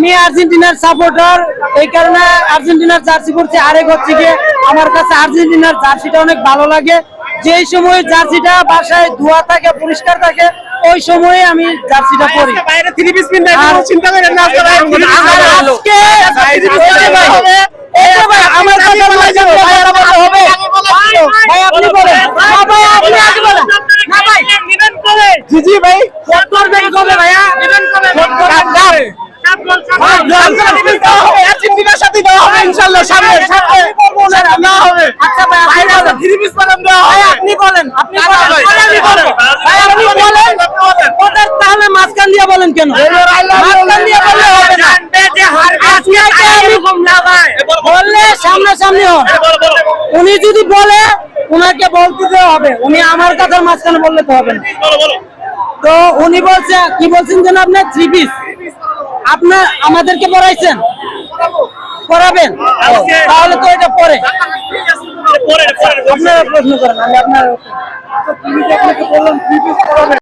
আমি আর্জেন্টিনার সাপোর্টার, এই কারণে আর্জেন্টিনার জার্সি পরছি। আরেক হচ্ছে গিয়ে আমার কাছে আর্জেন্টিনার জার্সিটা অনেক ভালো লাগে। যেই সময় জার্সিটা বাসায় ধোয়া থাকে, পরিষ্কার থাকে, ওই সময়ে আমি জার্সিটা পরি। বাইরে 3 পিস পিন নাই, চিন্তা করেন না আজকে ভাই আজকে এই যে ভাই আমার কথা বলা যাবে, ভাই আর বলতে হবে? ভাই আপনি বলেন, না ভাই আপনি আগে বলেন। না ভাই নিবেন কবে? জি জি ভাই, কত করবেন কবে ভাইয়া? নিবেন কবে? আর্জেন্টিনার সাথে দেওয়া হবে ইনশাআল্লাহ, সামনে না হবে। আচ্ছা ভাই আপনি বলেন, 3 পিস বানাম দেওয়া ভাই হবে। আপনি বলেন, আপনি বলেন, ভাই আপনি বলেন। ওদের তাহলে মাঝখান দিয়ে বলেন কেন? মাঝখান দিয়ে বললে হবে না। আজকে আমি বললে সামনাসামনি হন। উনি যদি বলে উনাকে বলতে দেওয়া হবে, উনি আমার কথার মাঝখানে বললে তো হবে না। তো উনি বলছে কি বলছেন যেন আপনার 3 পিস আপনার আমাদেরকে পড়াইছেন, পড়াবেন, তাহলে তো এটা পরে আপনারা প্রশ্ন করেন, আমি আপনার